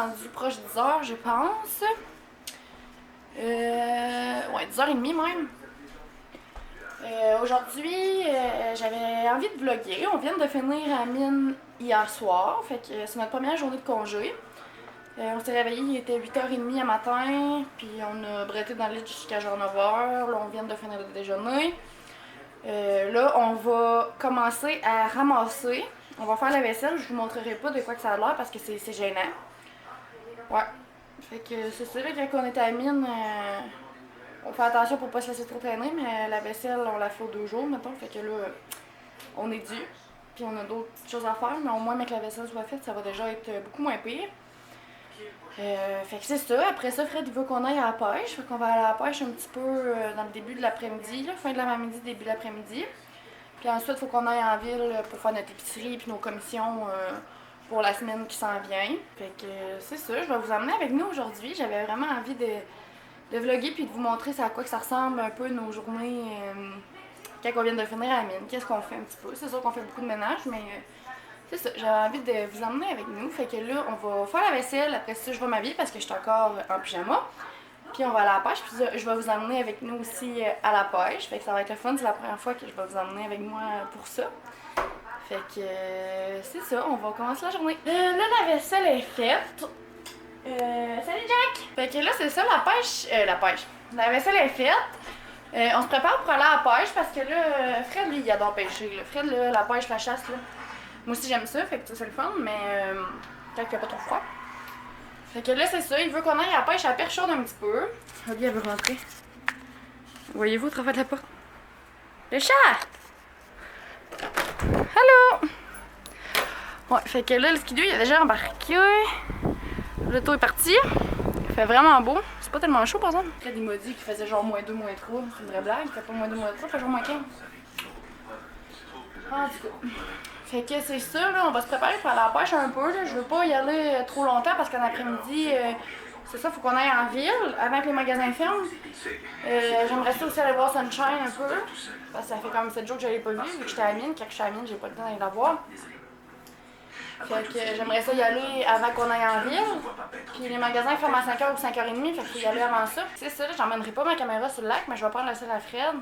rendu proche de 10h, je pense. Ouais, 10h30 même. Aujourd'hui, j'avais envie de vlogger. On vient de finir à mine hier soir, fait que c'est notre première journée de congé. On s'est réveillé, il était 8h30 le matin, puis on a bretté dans le lit jusqu'à genre 9h. Là, on vient de finir le déjeuner. Là, on va commencer à ramasser. On va faire la vaisselle. Je vous montrerai pas de quoi que ça a l'air parce que c'est gênant. Ouais. Fait que c'est sûr que quand on est à la mine, on fait attention pour pas se laisser trop traîner, mais la vaisselle, on la fait aux 2 jours, mettons. Fait que là, on est dû. Puis on a d'autres petites choses à faire, mais au moins, que la vaisselle soit faite, ça va déjà être beaucoup moins pire. Fait que c'est ça. Après ça, Fred, il veut qu'on aille à la pêche. Fait qu'on va aller à la pêche un petit peu dans le début de l'après-midi, fin de l'après-midi, début de l'après-midi. Puis ensuite, il faut qu'on aille en ville pour faire notre épicerie puis nos commissions pour la semaine qui s'en vient. Fait que c'est ça. Je vais vous emmener avec nous aujourd'hui. J'avais vraiment envie de vlogger puis de vous montrer à quoi que ça ressemble un peu nos journées quand on vient de finir à la mine. Qu'est-ce qu'on fait un petit peu. C'est sûr qu'on fait beaucoup de ménage, mais... c'est ça, j'avais envie de vous emmener avec nous. Fait que là, on va faire la vaisselle. Après ça, je vais m'habiller parce que je suis encore en pyjama. Puis on va aller à la pêche. Puis je vais vous emmener avec nous aussi à la pêche. Fait que ça va être le fun. C'est la première fois que je vais vous emmener avec moi pour ça. Fait que c'est ça, on va commencer la journée. Là, la vaisselle est faite. Salut Jack! Fait que là, c'est ça, la pêche. La vaisselle est faite. On se prépare pour aller à la pêche parce que là, Fred, lui, il adore pêcher. Là. Fred, là, la pêche, la chasse, là. Moi aussi j'aime ça, fait que c'est le fun, mais quand il fait pas trop froid. Fait que là c'est ça, il veut qu'on aille à la pêche à la perche chaude un petit peu. Fabie, elle veut rentrer. Voyez-vous au travers de la porte? Le chat! Allô! Ouais, fait que là le skidoo il a déjà embarqué. Le tour est parti. Il fait vraiment beau. C'est pas tellement chaud par exemple. Fred il m'a dit qu'il faisait genre -2, -3. C'est une vraie blague, il fait pas -2, -3, il fait genre -15. En tout cas. Fait que c'est ça, là, on va se préparer pour aller à la pêche un peu. Là. Je veux pas y aller trop longtemps parce qu'en après-midi, c'est ça, faut qu'on aille en ville avant que les magasins ferment. J'aimerais ça aussi aller voir Sunshine un peu. Parce que ça fait quand même 7 jours que je l'ai pas vu, vu que j'étais à la mine. Quand je suis à la mine, j'ai pas le temps d'aller la voir. Fait que j'aimerais ça y aller avant qu'on aille en ville. Puis les magasins ferment à 5h ou 5h30, fait qu'il faut y aller avant ça. C'est ça, là, j'emmènerai pas ma caméra sur le lac, mais je vais prendre la selle à Fred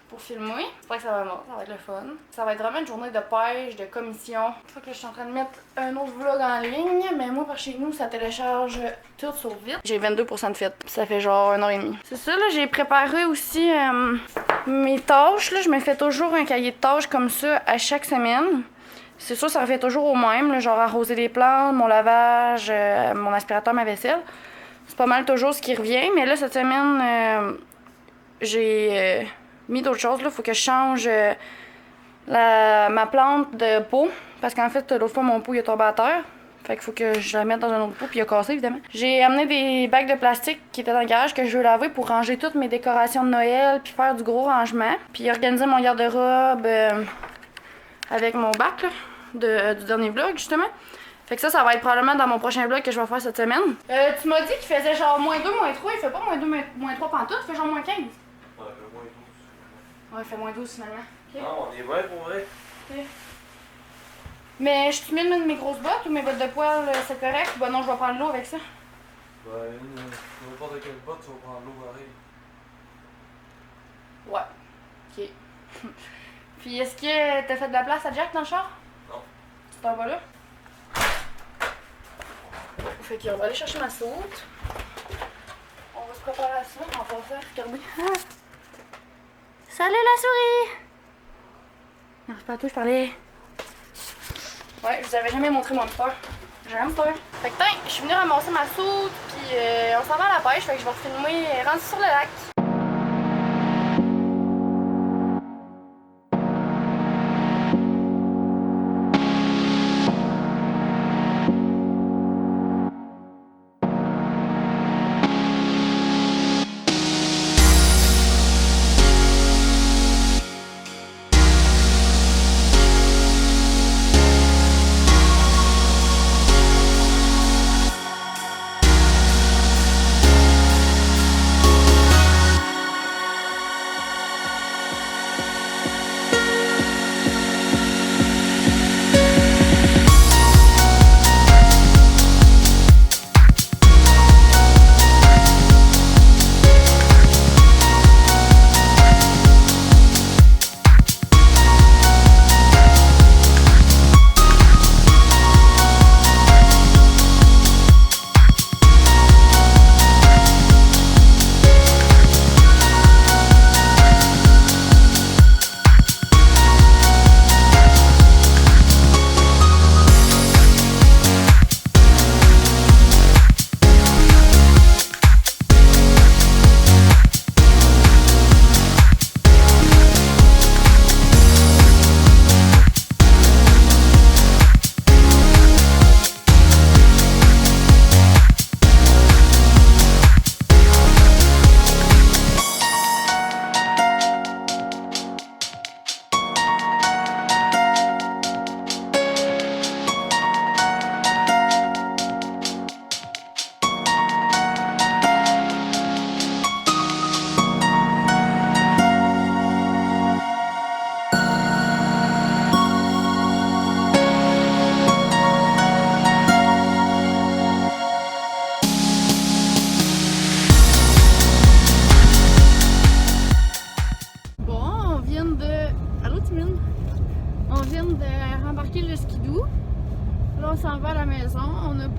pour filmer. J'espère que ça va être le fun. Ça va être vraiment une journée de pêche, de commission. Fait que là, je suis en train de mettre un autre vlog en ligne, mais moi par chez nous, ça télécharge tout sur vite. J'ai 22% de fait, ça fait genre 1h30. C'est ça, là, j'ai préparé aussi mes tâches. Là, je me fais toujours un cahier de tâches comme ça à chaque semaine. C'est sûr, ça revient toujours au même, là, genre arroser les plantes, mon lavage, mon aspirateur, ma vaisselle. C'est pas mal toujours ce qui revient, mais là, cette semaine, j'ai... mis d'autres choses, là, faut que je change ma plante de pot parce qu'en fait l'autre fois mon pot il est tombé à terre, fait qu'il faut que je la mette dans un autre pot puis il a cassé évidemment. J'ai amené des bacs de plastique qui étaient dans le garage que je veux laver pour ranger toutes mes décorations de Noël puis faire du gros rangement, puis organiser mon garde-robe avec mon bac là, du dernier vlog justement. Fait que ça va être probablement dans mon prochain vlog que je vais faire cette semaine. Tu m'as dit qu'il faisait genre -2, -3, il fait pas -2, -3 pantoute, il fait genre -15. Ouais, il fait -12 finalement. Okay. Non, on est vrai pour vrai. Ok. Mais je suis mieux de mettre mes grosses bottes ou mes bottes de poil, c'est correct? Bah non, je vais prendre l'eau avec ça. Ben, n'importe quelle botte, tu vas prendre l'eau pareil. Ouais. Ok. Puis est-ce que t'as fait de la place à Jack dans le char? Non. Tu t'en vas là? Fait qu'on va aller chercher ma soute. On va se préparer à ça. On va faire regarder. Ah. Salut la souris! Non, c'est pas à toi, je parlais. Ouais, je vous avais jamais montré mon hamster. J'ai un hamster. Fait que je suis venue ramasser ma soude, puis on s'en va à la pêche, fait que je vais filmer rendu sur le lac.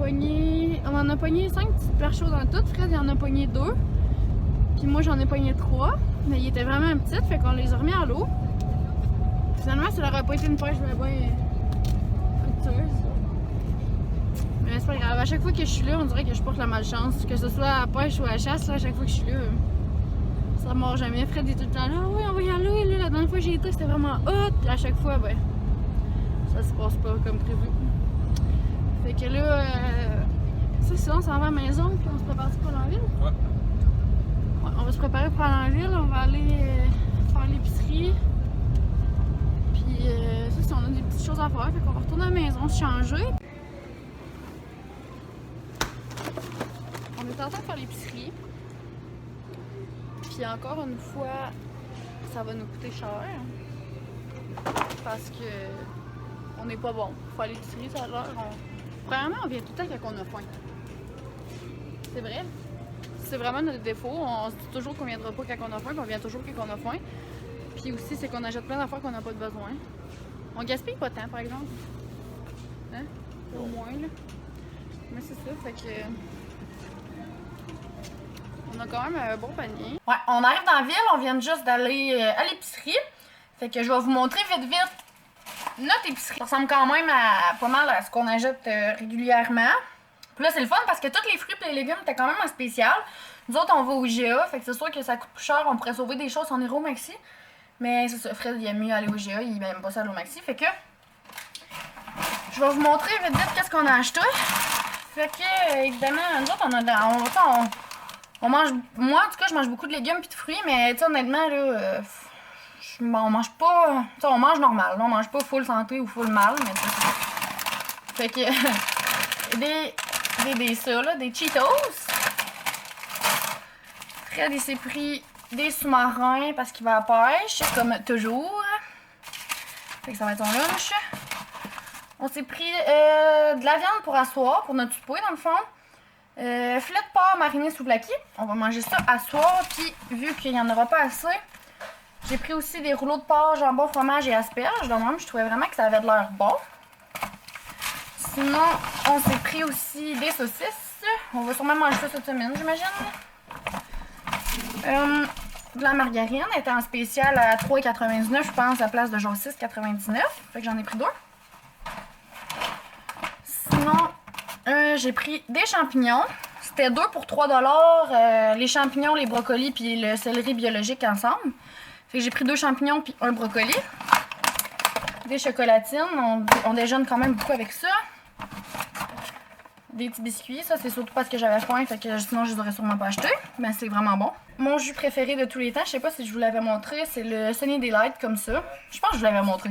On en a pogné 5 petites perches chaudes en tout. Fred, il en a pogné 2. Puis moi, j'en ai pogné 3. Mais ils étaient vraiment petites, fait qu'on les a remis à l'eau. Finalement, ça n'aurait pas été une pêche bien fructueuse. Mais c'est pas grave. À chaque fois que je suis là, on dirait que je porte la malchance. Que ce soit à la pêche ou à la chasse, là, à chaque fois que je suis là, ça mord jamais. Fred est tout le temps là. Ah oui, on va y aller. Là, la dernière fois que j'ai été, c'était vraiment hot. Puis à chaque fois, ben, ça se passe pas comme prévu. Fait que là, c'est ça, on s'en va à la maison, puis on se prépare pour aller en ville. Ouais. Ouais, on va se préparer pour aller en ville, on va aller faire l'épicerie. Puis ça, on a des petites choses à faire, fait qu'on va retourner à la maison, se changer. On est en train de faire l'épicerie. Puis encore une fois, ça va nous coûter cher. Parce que on n'est pas bon. Pour faire l'épicerie, ça a l'air. Premièrement, on vient tout le temps quand on a faim. C'est vrai. C'est vraiment notre défaut. On se dit toujours qu'on viendra pas quand on a faim, puis on vient toujours quand on a faim. Puis aussi, c'est qu'on achète plein d'affaires qu'on n'a pas de besoin. On gaspille pas de temps, par exemple. Hein? Au moins, là. Mais c'est ça, fait que... On a quand même un bon panier. Ouais, on arrive dans la ville, on vient juste d'aller à l'épicerie. Fait que je vais vous montrer vite notre épicerie. Ça ressemble quand même à pas mal à ce qu'on achète régulièrement. Puis là, c'est le fun parce que tous les fruits et les légumes étaient quand même en spécial. Nous autres, on va au IGA, fait que c'est sûr que ça coûte plus cher. On pourrait sauver des choses si on irait au Maxi. Mais c'est ça, Fred, il aime mieux aller au IGA, il aime pas ça aller au Maxi. Fait que je vais vous montrer vite qu'est-ce qu'on a acheté. Fait que, évidemment, nous autres, on mange... Moi, en tout cas, je mange beaucoup de légumes et de fruits, mais tu sais, honnêtement, là... on mange pas... T'sais, on mange normal. On mange pas full santé ou full mal, mais fait que... ça, là, des Cheetos. Fred, il s'est pris des sous-marins parce qu'il va à la pêche, comme toujours. Fait que ça va être son lunch. On s'est pris de la viande pour asseoir, pour notre souper, dans le fond. Filet de porc mariné sous vlaki. On va manger ça à soir, puis vu qu'il n'y en aura pas assez... J'ai pris aussi des rouleaux de porc, jambon, fromage et asperges. Donc même, je trouvais vraiment que ça avait de l'air bon. Sinon, on s'est pris aussi des saucisses. On va sûrement manger ça cette semaine, j'imagine. De la margarine. Elle était en spécial à 3,99, je pense, à la place de genre 6,99. Fait que j'en ai pris 2. Sinon, j'ai pris des champignons. C'était 2 pour 3 $. Les champignons, les brocolis puis le céleri biologique ensemble. Fait que j'ai pris 2 champignons puis un brocoli. Des chocolatines. On déjeune quand même beaucoup avec ça. Des petits biscuits. Ça, c'est surtout parce que j'avais faim. Fait que sinon, je les aurais sûrement pas achetés. Mais c'est vraiment bon. Mon jus préféré de tous les temps, je sais pas si je vous l'avais montré, c'est le Sunny Delight comme ça. Je pense que je vous l'avais montré.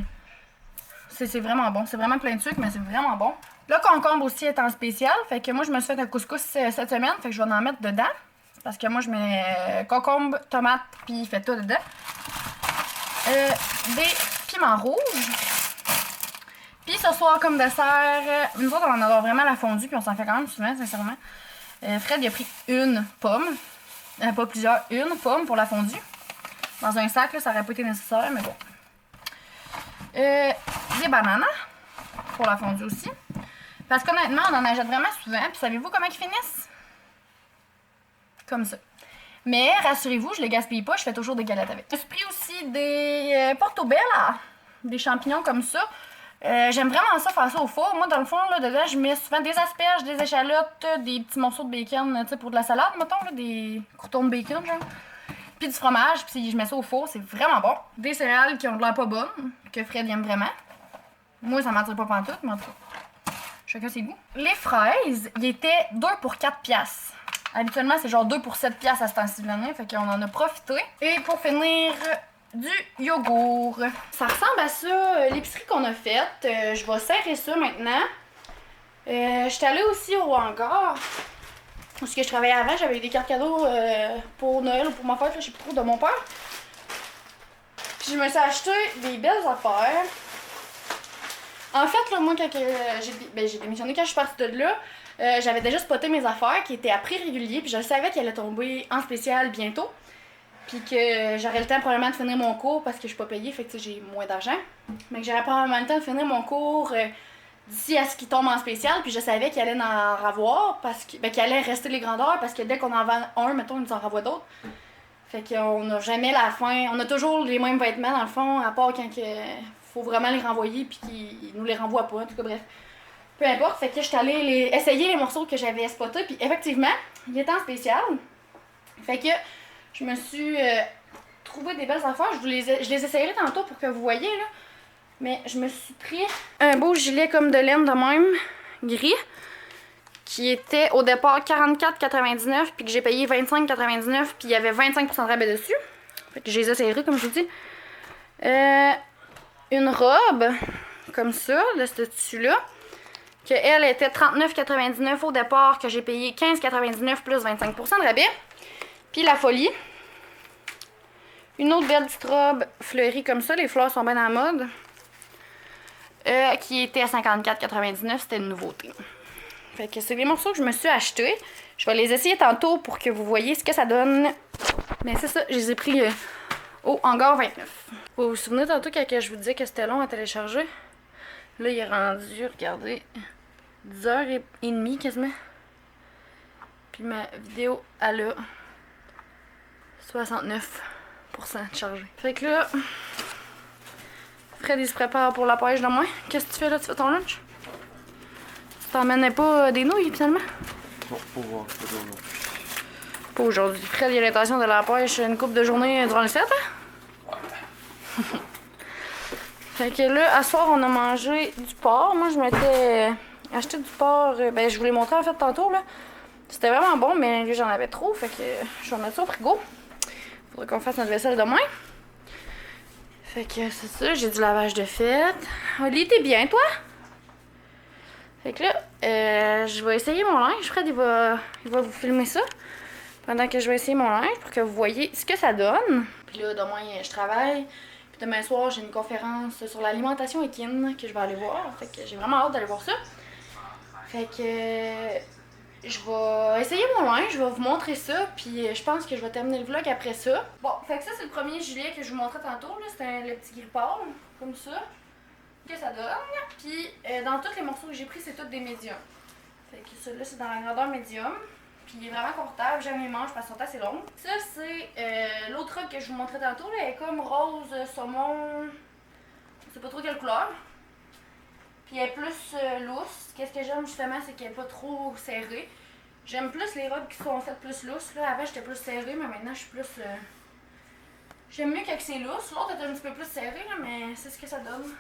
C'est vraiment bon. C'est vraiment plein de sucre, mais c'est vraiment bon. Le concombre aussi est en spécial. Fait que moi, je me suis fait un couscous cette semaine. Fait que je vais en mettre dedans. Parce que moi, je mets concombre, tomate, puis feta dedans. Des piments rouges. Puis ce soir, comme dessert, nous autres, on adore vraiment la fondue, puis on s'en fait quand même souvent, sincèrement. Fred, il a pris une pomme. Pas plusieurs, une pomme pour la fondue. Dans un sac, là, ça aurait pas été nécessaire, mais bon. Des bananes pour la fondue aussi. Parce qu'honnêtement, on en achète vraiment souvent. Puis savez-vous comment ils finissent? Comme ça. Mais rassurez-vous, je les gaspille pas, je fais toujours des galettes avec. J'ai pris aussi des portobello, des champignons comme ça. J'aime vraiment ça, faire ça au four. Moi, dans le fond, là, dedans, je mets souvent des asperges, des échalotes, des petits morceaux de bacon, tu sais, pour de la salade, mettons, là, des croutons de bacon, genre. Puis du fromage, puis je mets ça au four, c'est vraiment bon. Des céréales qui ont de l'air pas bonnes, que Fred aime vraiment. Moi, ça m'attire pas pantoute, mais en tout cas, chacun ses goûts. Les fraises, ils étaient 2 pour 4 piastres. Habituellement, c'est genre 2 pour 7 piastres à ce temps-ci de l'année, fait qu'on en a profité. Et pour finir, du yogourt. Ça ressemble à ça, l'épicerie qu'on a faite. Je vais serrer ça maintenant. J'étais allée aussi au hangar. Parce que je travaillais avant, j'avais des cartes cadeaux pour Noël ou pour ma fête, je sais plus trop, de mon père. Puis je me suis acheté des belles affaires. En fait, là, moi, quand j'ai démissionné, quand je suis partie de là, j'avais déjà spoté mes affaires qui étaient à prix régulier, puis je savais qu'elles allaient tomber en spécial bientôt. Puis que j'aurais le temps probablement de finir mon cours parce que je suis pas payée, fait que j'ai moins d'argent. Mais que j'aurais probablement le temps de finir mon cours d'ici à ce qu'il tombe en spécial, puis je savais qu'il allait en avoir, parce que, qu'il allait rester les grandeurs, parce que dès qu'on en vend un, mettons, il nous en renvoie d'autres. Fait qu'on n'a jamais la fin, on a toujours les mêmes vêtements dans le fond, à part quand faut vraiment les renvoyer, puis qu'ils nous les renvoient pas, en tout cas bref. Peu importe, fait que je suis allée essayer les morceaux que j'avais spotés, puis effectivement, il était en spécial. Fait que je me suis trouvé des belles affaires, je les essayerai tantôt pour que vous voyez, là. Mais je me suis pris un beau gilet comme de laine de même, gris, qui était au départ 44,99 puis que j'ai payé 25,99 puis il y avait 25% de rabais dessus. Fait que je les essayerai comme je vous dis. Une robe, comme ça, de ce tissu-là, que elle était 39,99 au départ, que j'ai payé 15,99 plus 25% de rabais. Puis la folie. Une autre belle petite robe fleurie comme ça, les fleurs sont bien à la mode. Qui était à 54,99, c'était une nouveauté. Fait que c'est les morceaux que je me suis achetés. Je vais les essayer tantôt pour que vous voyez ce que ça donne. Mais c'est ça, je les ai pris au hangar 29. Vous vous souvenez tantôt quand je vous disais que c'était long à télécharger? Là, il est rendu, regardez, 10h30 quasiment. Puis ma vidéo, elle a 69% de chargé. Fait que là, Fred, il se prépare pour la pêche demain. Qu'est-ce que tu fais là? Tu fais ton lunch? Tu t'emmènes pas des nouilles, finalement? Non, pas voir, pas de non. Pas aujourd'hui. Fred, il a l'intention de la pêche une couple de journées durant le 7, hein? Ouais. Fait que là, à soir, on a mangé du porc. Moi, je m'étais acheté du porc. Ben, je vous l'ai montré en fait tantôt, là. C'était vraiment bon, mais là, j'en avais trop. Fait que je vais mettre ça au frigo. Faudrait qu'on fasse notre vaisselle demain. Fait que c'est ça, j'ai du lavage de fête. Oli, t'es bien, toi? Fait que là, je vais essayer mon linge. Fred, il va vous filmer ça. Pendant que je vais essayer mon linge pour que vous voyez ce que ça donne. Puis là, demain, je travaille. Puis demain soir, j'ai une conférence sur l'alimentation équine que je vais aller voir. Fait que j'ai vraiment hâte d'aller voir ça. Fait que je vais essayer mon linge, je vais vous montrer ça, puis je pense que je vais terminer le vlog après ça. Bon, fait que ça, c'est le premier gilet que je vous montrais tantôt, là. C'est le petit gris pâle, comme ça, que ça donne. Puis dans tous les morceaux que j'ai pris, c'est tous des médiums. Fait que celui-là, c'est dans la grandeur médium. Puis il est vraiment confortable, j'aime les manches parce qu'elles sont assez longues. Ça, c'est l'autre robe que je vous montrais tantôt, là. Elle est comme rose, saumon, je sais pas trop quelle couleur. Puis elle est plus lousse. Qu'est-ce que j'aime justement, c'est qu'elle est pas trop serrée. J'aime plus les robes qui sont faites plus lousses. Là, avant, j'étais plus serrée, mais maintenant, je suis plus... J'aime mieux quand c'est lousse. L'autre est un petit peu plus serrée, là, mais c'est ce que ça donne.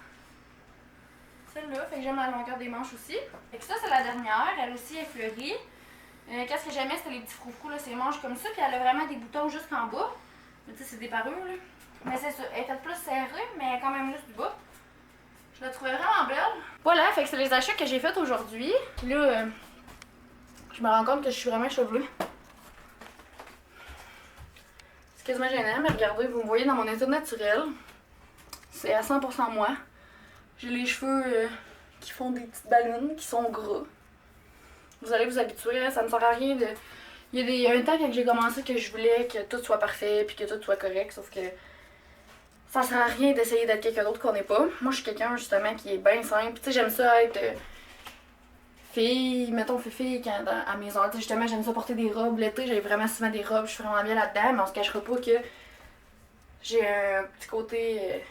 Celle-là, fait que j'aime la longueur des manches aussi. Fait que ça, c'est la dernière. Elle aussi est fleurie. Qu'est-ce que j'aimais, c'était les petits froufrous, là, ces manches comme ça. Puis elle a vraiment des boutons jusqu'en bas. Mais tu sais, c'est des parures, là. Mais c'est ça. Elle est peut-être plus serrée, mais elle est quand même loose du bas. Je la trouvais vraiment belle. Voilà, fait que c'est les achats que j'ai faits aujourd'hui. Puis là, je me rends compte que je suis vraiment chevelue. C'est quasiment gênant, mais regardez, vous me voyez dans mon état naturel. C'est à 100% moi. J'ai les cheveux qui font des petites ballons, qui sont gras. Vous allez vous habituer, ça ne sert à rien de... Il y a un temps quand j'ai commencé que je voulais que tout soit parfait puis que tout soit correct, sauf que ça sert à rien d'essayer d'être quelqu'un d'autre qu'on n'est pas. Moi, je suis quelqu'un, justement, qui est bien simple. Tu sais, j'aime ça être fille, mettons fille à mes heures. Tu sais, justement, j'aime ça porter des robes. L'été, j'ai vraiment souvent des robes, je suis vraiment bien là-dedans, mais on se cachera pas que j'ai un petit côté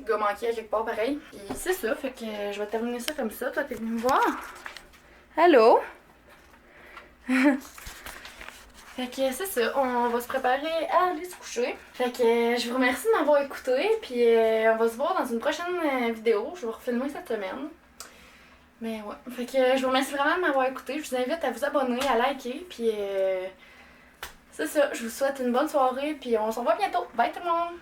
gars manqué à quelque part pareil. Puis c'est ça, fait que je vais terminer ça comme ça. Toi, t'es venu me voir? Allô? Fait que c'est ça, on va se préparer à aller se coucher. Fait que je vous remercie de m'avoir écouté, puis on va se voir dans une prochaine vidéo. Je vais vous refilmer cette semaine. Mais ouais, fait que je vous remercie vraiment de m'avoir écouté. Je vous invite à vous abonner, à liker, puis c'est ça. Je vous souhaite une bonne soirée, puis on se revoit bientôt. Bye tout le monde!